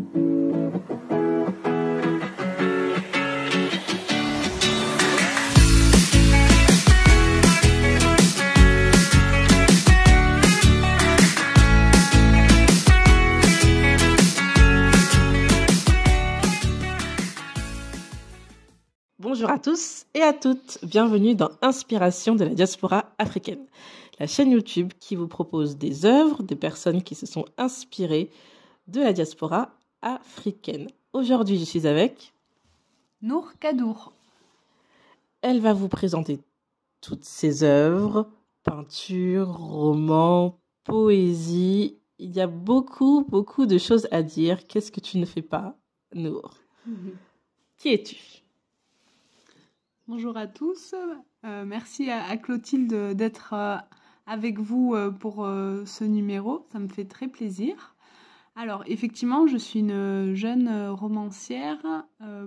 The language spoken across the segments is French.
Bonjour à tous et à toutes, bienvenue dans Inspiration de la diaspora africaine, la chaîne YouTube qui vous propose des œuvres de personnes qui se sont inspirées de la diaspora africaine. Aujourd'hui, je suis avec Nour Kadour. Elle va vous présenter toutes ses œuvres, peinture, romans, poésie. Il y a beaucoup de choses à dire. Qu'est-ce que tu ne fais pas, Nour? Qui es-tu? Bonjour à tous. Merci à Clotilde d'être avec vous pour ce numéro. Ça me fait très plaisir. Alors, effectivement, je suis une jeune romancière,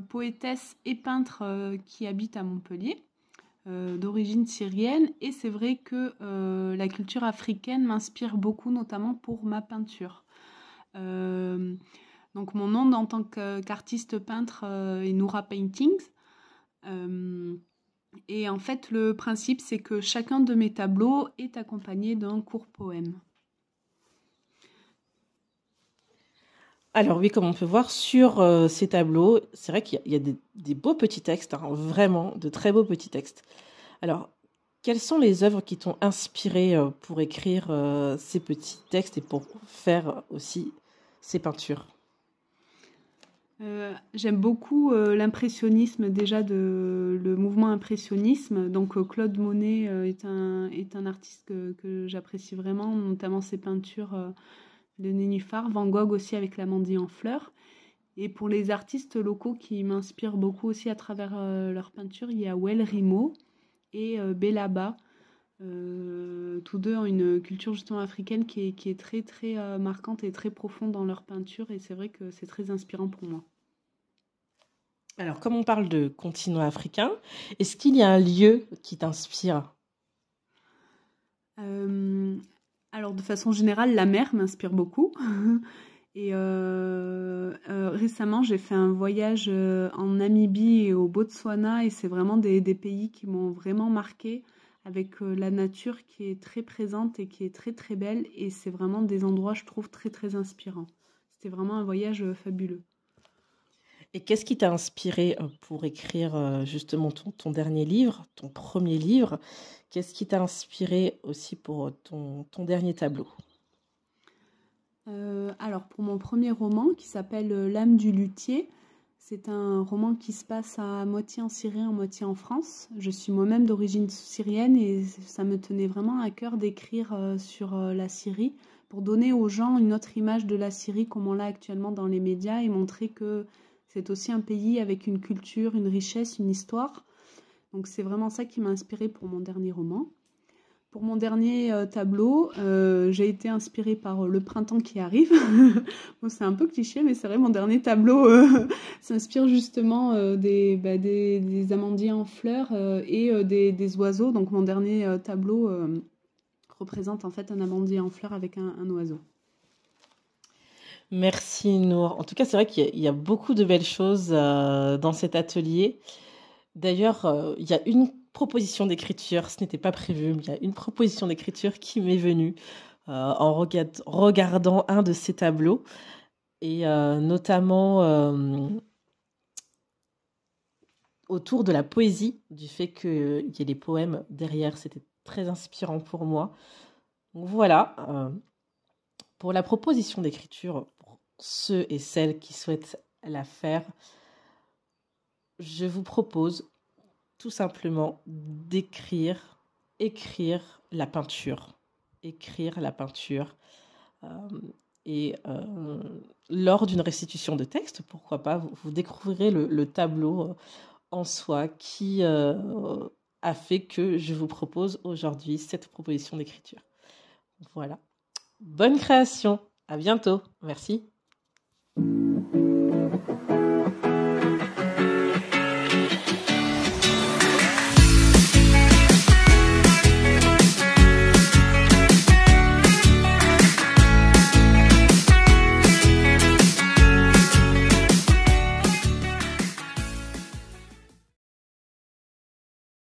poétesse et peintre qui habite à Montpellier, d'origine syrienne. Et c'est vrai que la culture africaine m'inspire beaucoup, notamment pour ma peinture. Donc, mon nom en tant qu'artiste peintre est Noura Paintings. Et en fait, le principe, c'est que chacun de mes tableaux est accompagné d'un court poème. Alors oui, comme on peut voir sur ces tableaux, c'est vrai qu'il y a des beaux petits textes, hein, vraiment de très beaux petits textes. Alors, quelles sont les œuvres qui t'ont inspiré pour écrire ces petits textes et pour faire aussi ces peintures? J'aime beaucoup l'impressionnisme, déjà le mouvement impressionnisme. Donc Claude Monet est un artiste que j'apprécie vraiment, notamment ses peintures de Nénuphar, Van Gogh aussi avec l'Amandie en fleurs. Et pour les artistes locaux qui m'inspirent beaucoup aussi à travers leurs peintures, il y a Wel Rimo et Bellaba. Tous deux ont une culture justement africaine qui est très très marquante et très profonde dans leur peinture, et c'est vrai que c'est très inspirant pour moi. Alors, comme on parle de continent africain, est-ce qu'il y a un lieu qui t'inspire? Alors, de façon générale, la mer m'inspire beaucoup. Et récemment, j'ai fait un voyage en Namibie et au Botswana, et c'est vraiment des pays qui m'ont vraiment marquée, avec la nature qui est très présente et qui est très très belle, et c'est vraiment des endroits, je trouve, très très inspirants. C'était vraiment un voyage fabuleux. Et qu'est-ce qui t'a inspiré pour écrire justement ton dernier livre, ton premier livre? Qu'est-ce qui t'a inspiré aussi pour ton dernier tableau? Alors, pour mon premier roman, qui s'appelle L'âme du luthier, c'est un roman qui se passe à moitié en Syrie, à moitié en France. Je suis moi-même d'origine syrienne et ça me tenait vraiment à cœur d'écrire sur la Syrie pour donner aux gens une autre image de la Syrie comme on l'a actuellement dans les médias, et montrer que c'est aussi un pays avec une culture, une richesse, une histoire. Donc c'est vraiment ça qui m'a inspirée pour mon dernier roman. Pour mon dernier tableau, j'ai été inspirée par le printemps qui arrive. Bon, c'est un peu cliché, mais c'est vrai, mon dernier tableau s'inspire justement des amandiers en fleurs et des oiseaux. Donc mon dernier tableau représente en fait un amandier en fleurs avec un oiseau. Merci Nour. En tout cas, c'est vrai qu'il y a beaucoup de belles choses dans cet atelier. D'ailleurs, il y a une proposition d'écriture, ce n'était pas prévu, mais il y a une proposition d'écriture qui m'est venue en regardant un de ces tableaux, et notamment autour de la poésie, du fait qu'il y ait des poèmes derrière, c'était très inspirant pour moi. Donc voilà, pour la proposition d'écriture, pour ceux et celles qui souhaitent la faire, je vous propose tout simplement écrire la peinture. Écrire la peinture. Et lors d'une restitution de texte, pourquoi pas, vous découvrirez le tableau en soi qui a fait que je vous propose aujourd'hui cette proposition d'écriture. Voilà. Bonne création. À bientôt. Merci.